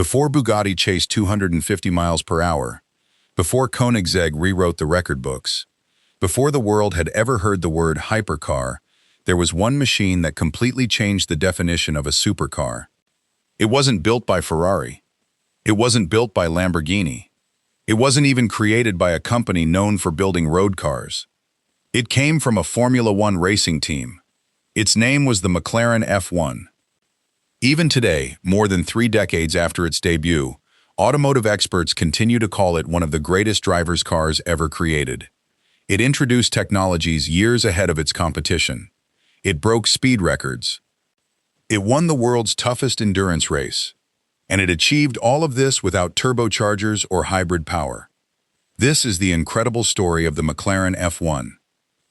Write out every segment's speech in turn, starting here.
Before Bugatti chased 250 miles per hour, before Koenigsegg rewrote the record books, before the world had ever heard the word hypercar, there was one machine that completely changed the definition of a supercar. It wasn't built by Ferrari. It wasn't built by Lamborghini. It wasn't even created by a company known for building road cars. It came from a Formula One racing team. Its name was the McLaren F1. Even today, more than 3 decades after its debut, automotive experts continue to call it one of the greatest driver's cars ever created. It introduced technologies years ahead of its competition. It broke speed records. It won the world's toughest endurance race. And it achieved all of this without turbochargers or hybrid power. This is the incredible story of the McLaren F1,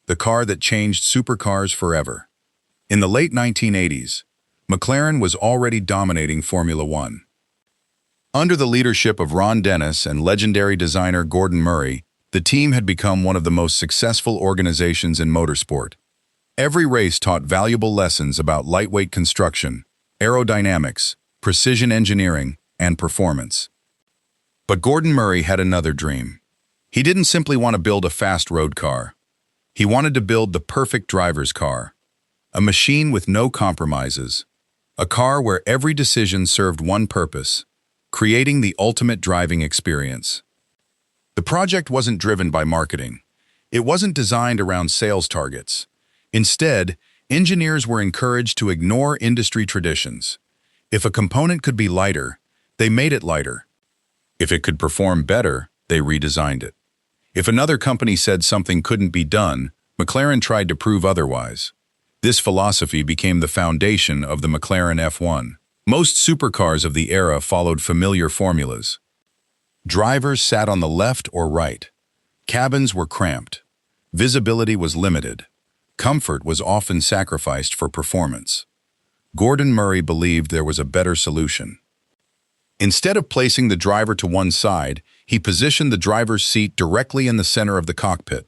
the car that changed supercars forever. In the late 1980s, McLaren was already dominating Formula One. Under the leadership of Ron Dennis and legendary designer Gordon Murray, the team had become one of the most successful organizations in motorsport. Every race taught valuable lessons about lightweight construction, aerodynamics, precision engineering, and performance. But Gordon Murray had another dream. He didn't simply want to build a fast road car. He wanted to build the perfect driver's car, a machine with no compromises, a car where every decision served one purpose: creating the ultimate driving experience. The project wasn't driven by marketing. It wasn't designed around sales targets. Instead, engineers were encouraged to ignore industry traditions. If a component could be lighter, they made it lighter. If it could perform better, they redesigned it. If another company said something couldn't be done, McLaren tried to prove otherwise. This philosophy became the foundation of the McLaren F1. Most supercars of the era followed familiar formulas. Drivers sat on the left or right. Cabins were cramped. Visibility was limited. Comfort was often sacrificed for performance. Gordon Murray believed there was a better solution. Instead of placing the driver to one side, he positioned the driver's seat directly in the center of the cockpit.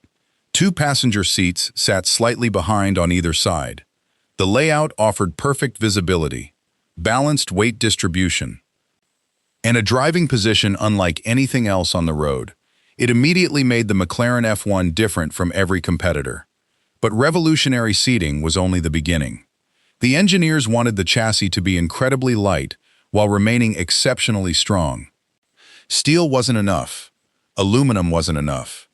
2 passenger seats sat slightly behind on either side. The layout offered perfect visibility, balanced weight distribution, and a driving position unlike anything else on the road. It immediately made the McLaren F1 different from every competitor. But revolutionary seating was only the beginning. The engineers wanted the chassis to be incredibly light while remaining exceptionally strong. Steel wasn't enough. Aluminum wasn't enough.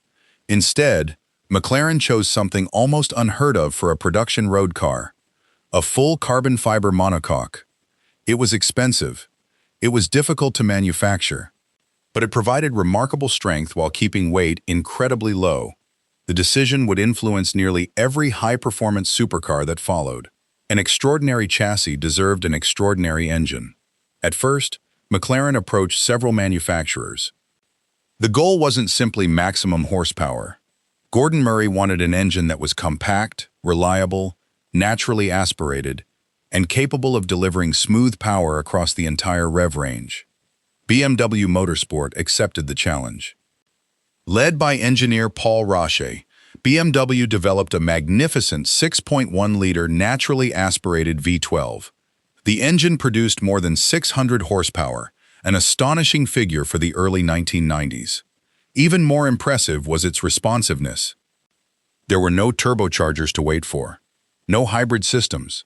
Instead, McLaren chose something almost unheard of for a production road car: a full carbon fiber monocoque. It was expensive. It was difficult to manufacture. But it provided remarkable strength while keeping weight incredibly low. The decision would influence nearly every high-performance supercar that followed. An extraordinary chassis deserved an extraordinary engine. At first, McLaren approached several manufacturers. The goal wasn't simply maximum horsepower. Gordon Murray wanted an engine that was compact, reliable, naturally aspirated, and capable of delivering smooth power across the entire rev range. BMW Motorsport accepted the challenge. Led by engineer Paul Roche, BMW developed a magnificent 6.1-liter naturally aspirated V12. The engine produced more than 600 horsepower, an astonishing figure for the early 1990s. Even more impressive was its responsiveness. There were no turbochargers to wait for, no hybrid systems,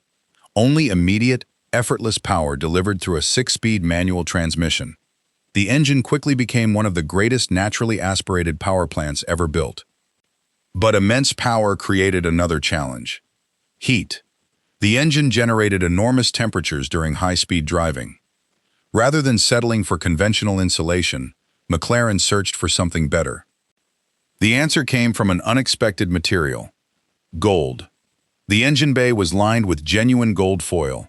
only immediate, effortless power delivered through a 6-speed manual transmission. The engine quickly became one of the greatest naturally aspirated power plants ever built. But immense power created another challenge: heat. The engine generated enormous temperatures during high-speed driving. Rather than settling for conventional insulation, McLaren searched for something better. The answer came from an unexpected material: gold. The engine bay was lined with genuine gold foil.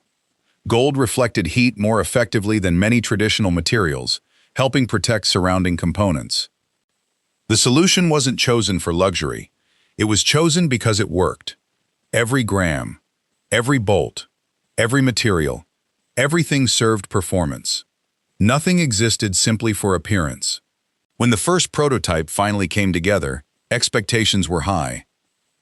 Gold reflected heat more effectively than many traditional materials, helping protect surrounding components. The solution wasn't chosen for luxury. It was chosen because it worked. Every gram, every bolt, every material, everything served performance. Nothing existed simply for appearance. When the first prototype finally came together, expectations were high.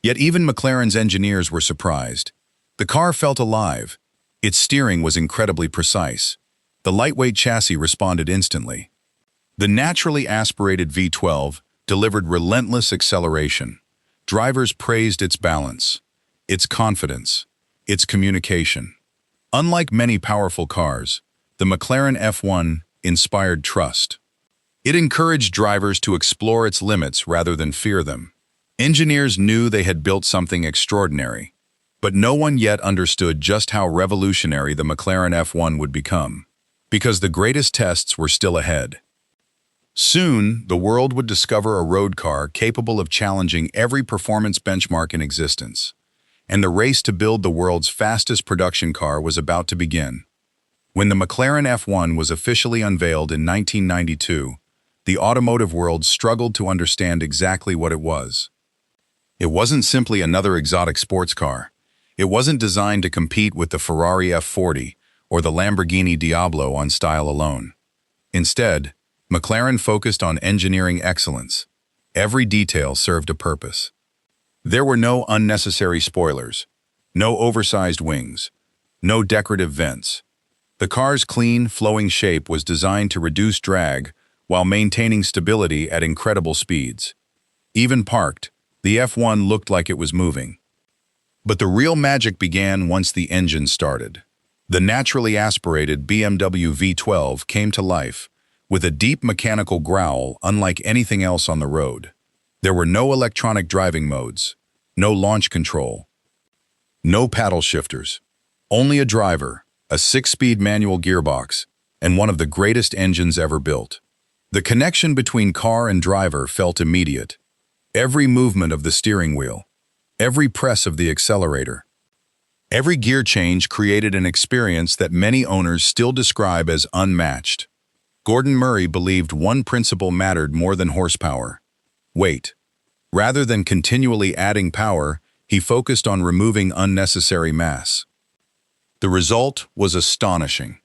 Yet even McLaren's engineers were surprised. The car felt alive. Its steering was incredibly precise. The lightweight chassis responded instantly. The naturally aspirated V12 delivered relentless acceleration. Drivers praised its balance, its confidence, its communication. Unlike many powerful cars, the McLaren F1 inspired trust. It encouraged drivers to explore its limits rather than fear them. Engineers knew they had built something extraordinary, but no one yet understood just how revolutionary the McLaren F1 would become, because the greatest tests were still ahead. Soon, the world would discover a road car capable of challenging every performance benchmark in existence, and the race to build the world's fastest production car was about to begin. When the McLaren F1 was officially unveiled in 1992, the automotive world struggled to understand exactly what it was. It wasn't simply another exotic sports car. It wasn't designed to compete with the Ferrari F40 or the Lamborghini Diablo on style alone. Instead, McLaren focused on engineering excellence. Every detail served a purpose. There were no unnecessary spoilers, no oversized wings, no decorative vents. The car's clean, flowing shape was designed to reduce drag while maintaining stability at incredible speeds. Even parked, the F1 looked like it was moving. But the real magic began once the engine started. The naturally aspirated BMW V12 came to life, with a deep mechanical growl unlike anything else on the road. There were no electronic driving modes, no launch control, no paddle shifters, only a driver, a 6-speed manual gearbox, and one of the greatest engines ever built. The connection between car and driver felt immediate. Every movement of the steering wheel, every press of the accelerator, every gear change created an experience that many owners still describe as unmatched. Gordon Murray believed one principle mattered more than horsepower: weight. Rather than continually adding power, he focused on removing unnecessary mass. The result was astonishing.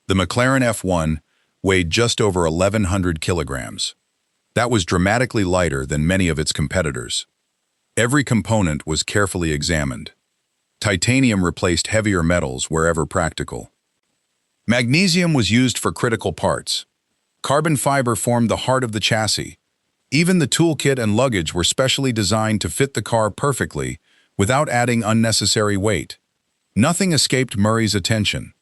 The McLaren F1 weighed just over 1,100 kilograms. That was dramatically lighter than many of its competitors. Every component was carefully examined. Titanium replaced heavier metals wherever practical. Magnesium was used for critical parts. Carbon fiber formed the heart of the chassis. Even the toolkit and luggage were specially designed to fit the car perfectly without adding unnecessary weight. Nothing escaped Murray's attention.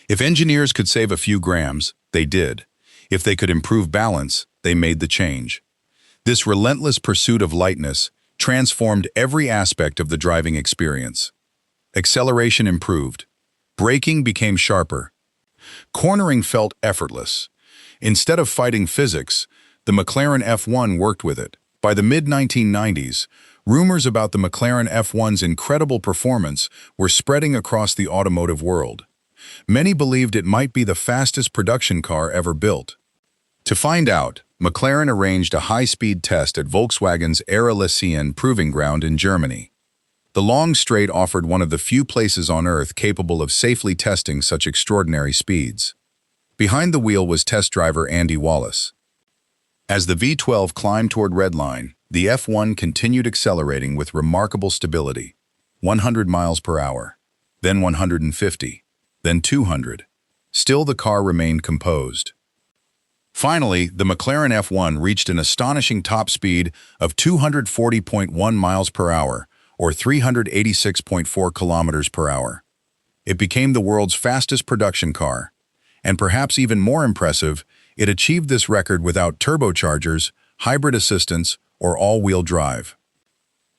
If engineers could save a few grams, they did. If they could improve balance, they made the change. This relentless pursuit of lightness transformed every aspect of the driving experience. Acceleration improved. Braking became sharper. Cornering felt effortless. Instead of fighting physics, the McLaren F1 worked with it. By the mid-1990s, rumors about the McLaren F1's incredible performance were spreading across the automotive world. Many believed it might be the fastest production car ever built. To find out, McLaren arranged a high-speed test at Volkswagen's Aerospace proving ground in Germany. The long straight offered one of the few places on Earth capable of safely testing such extraordinary speeds. Behind the wheel was test driver Andy Wallace. As the V12 climbed toward redline, the F1 continued accelerating with remarkable stability. 100 miles per hour, then 150, then 200. Still, the car remained composed. Finally, the McLaren F1 reached an astonishing top speed of 240.1 miles per hour, or 386.4 kilometers per hour. It became the world's fastest production car, and perhaps even more impressive, it achieved this record without turbochargers, hybrid assistance, or all-wheel drive.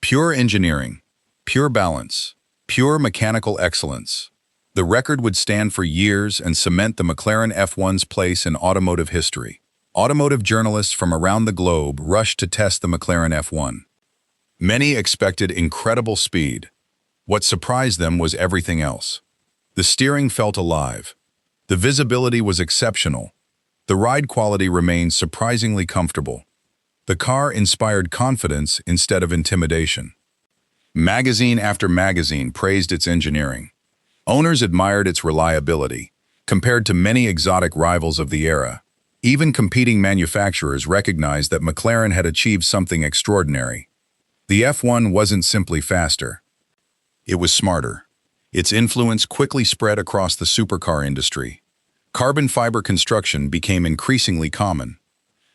Pure engineering, pure balance, pure mechanical excellence. The record would stand for years and cement the McLaren F1's place in automotive history. Automotive journalists from around the globe rushed to test the McLaren F1. Many expected incredible speed. What surprised them was everything else. The steering felt alive. The visibility was exceptional. The ride quality remained surprisingly comfortable. The car inspired confidence instead of intimidation. Magazine after magazine praised its engineering. Owners admired its reliability. Compared to many exotic rivals of the era, even competing manufacturers recognized that McLaren had achieved something extraordinary. The F1 wasn't simply faster. It was smarter. Its influence quickly spread across the supercar industry. Carbon fiber construction became increasingly common.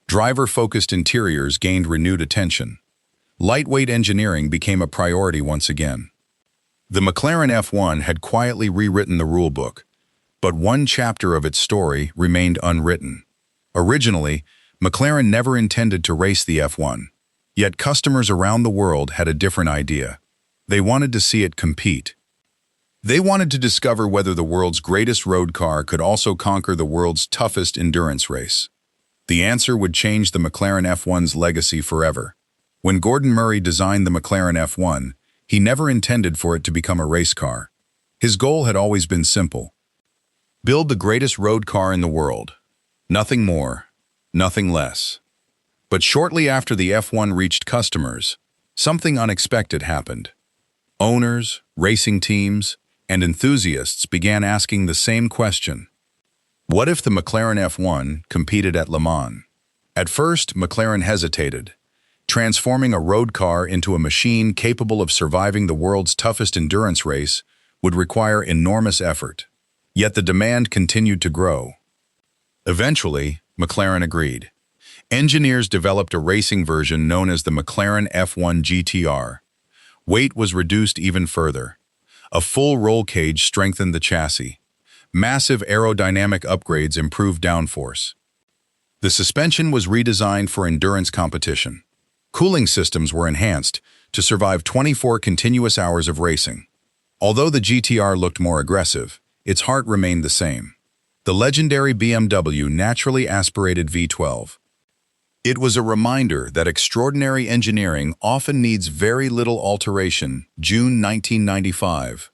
Driver-focused interiors gained renewed attention. Lightweight engineering became a priority once again. The McLaren F1 had quietly rewritten the rulebook, but one chapter of its story remained unwritten. Originally, McLaren never intended to race the F1, yet customers around the world had a different idea. They wanted to see it compete. They wanted to discover whether the world's greatest road car could also conquer the world's toughest endurance race. The answer would change the McLaren F1's legacy forever. When Gordon Murray designed the McLaren F1, he never intended for it to become a race car. His goal had always been simple: build the greatest road car in the world. Nothing more, nothing less. But shortly after the F1 reached customers, something unexpected happened. Owners, racing teams, and enthusiasts began asking the same question. What if the McLaren F1 competed at Le Mans? At first, McLaren hesitated. Transforming a road car into a machine capable of surviving the world's toughest endurance race would require enormous effort. Yet the demand continued to grow. Eventually, McLaren agreed. Engineers developed a racing version known as the McLaren F1 GTR. Weight was reduced even further. A full roll cage strengthened the chassis. Massive aerodynamic upgrades improved downforce. The suspension was redesigned for endurance competition. Cooling systems were enhanced to survive 24 continuous hours of racing. Although the GTR looked more aggressive, its heart remained the same. The legendary BMW naturally aspirated V12. It was a reminder that extraordinary engineering often needs very little alteration. June 1995.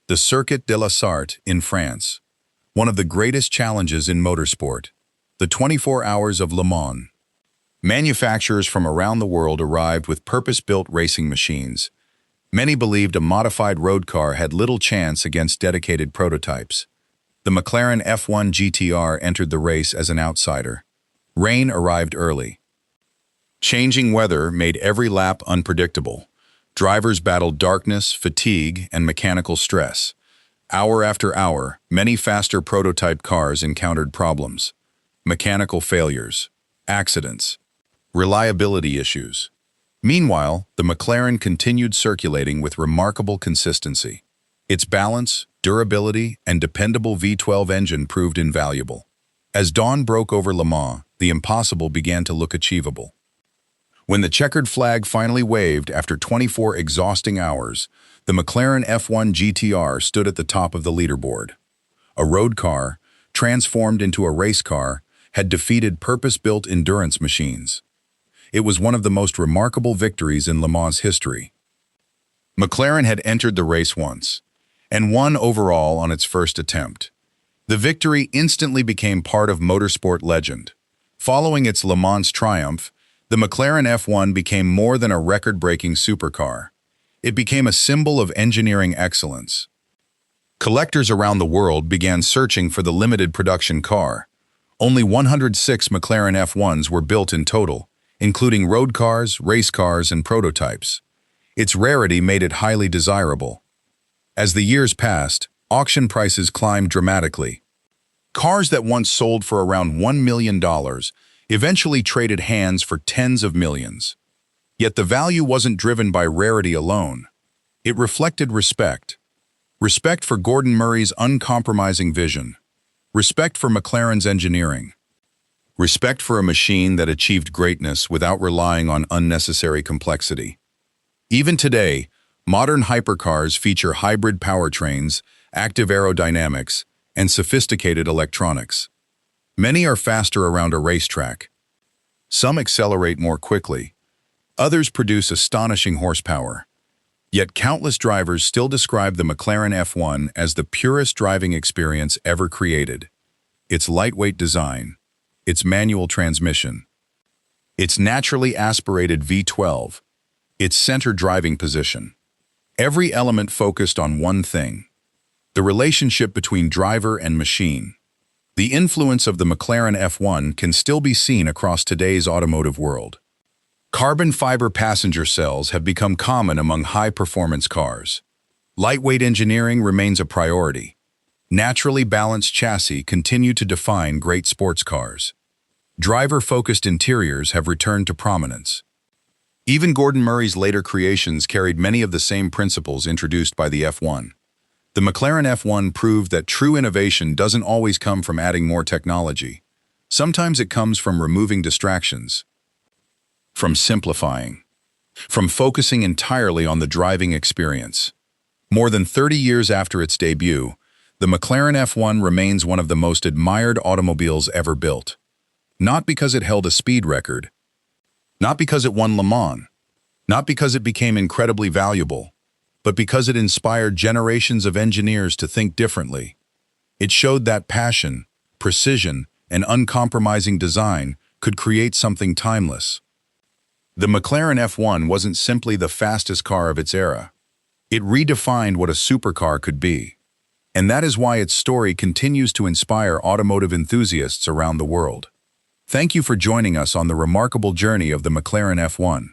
The Circuit de la Sarthe in France. One of the greatest challenges in motorsport. The 24 hours of Le Mans. Manufacturers from around the world arrived with purpose-built racing machines. Many believed a modified road car had little chance against dedicated prototypes. The McLaren F1 GTR entered the race as an outsider. Rain arrived early. Changing weather made every lap unpredictable. Drivers battled darkness, fatigue, and mechanical stress. Hour after hour, many faster prototype cars encountered problems. Mechanical failures, accidents, reliability issues. Meanwhile, the McLaren continued circulating with remarkable consistency. Its balance, durability, and dependable V12 engine proved invaluable. As dawn broke over Le Mans, the impossible began to look achievable. When the checkered flag finally waved after 24 exhausting hours, the McLaren F1 GTR stood at the top of the leaderboard. A road car, transformed into a race car, had defeated purpose-built endurance machines. It was one of the most remarkable victories in Le Mans history. McLaren had entered the race once, and won overall on its first attempt. The victory instantly became part of motorsport legend. Following its Le Mans triumph, the McLaren F1 became more than a record-breaking supercar. It became a symbol of engineering excellence. Collectors around the world began searching for the limited production car. Only 106 McLaren F1s were built in total, including road cars, race cars, and prototypes. Its rarity made it highly desirable. As the years passed, auction prices climbed dramatically. Cars that once sold for around $1 million eventually traded hands for tens of millions. Yet the value wasn't driven by rarity alone. It reflected respect. Respect for Gordon Murray's uncompromising vision. Respect for McLaren's engineering. Respect for a machine that achieved greatness without relying on unnecessary complexity. Even today, modern hypercars feature hybrid powertrains, active aerodynamics, and sophisticated electronics. Many are faster around a racetrack. Some accelerate more quickly. Others produce astonishing horsepower. Yet countless drivers still describe the McLaren F1 as the purest driving experience ever created. Its lightweight design, its manual transmission, its naturally aspirated V12, its center driving position. Every element focused on one thing: the relationship between driver and machine. The influence of the McLaren F1 can still be seen across today's automotive world. Carbon fiber passenger cells have become common among high-performance cars. Lightweight engineering remains a priority. naturally balanced chassis continue to define great sports cars. Driver-focused interiors have returned to prominence. Even Gordon Murray's later creations carried many of the same principles introduced by the F1. The McLaren F1 proved that true innovation doesn't always come from adding more technology. Sometimes it comes from removing distractions, from simplifying, from focusing entirely on the driving experience. More than 30 years after its debut, the McLaren F1 remains one of the most admired automobiles ever built. Not because it held a speed record, not because it won Le Mans, not because it became incredibly valuable, but because it inspired generations of engineers to think differently. It showed that passion, precision, and uncompromising design could create something timeless. The McLaren F1 wasn't simply the fastest car of its era. It redefined what a supercar could be. And that is why its story continues to inspire automotive enthusiasts around the world. Thank you for joining us on the remarkable journey of the McLaren F1.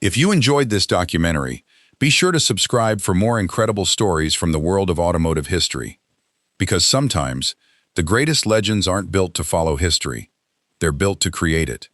If you enjoyed this documentary, be sure to subscribe for more incredible stories from the world of automotive history. Because sometimes, the greatest legends aren't built to follow history. They're built to create it.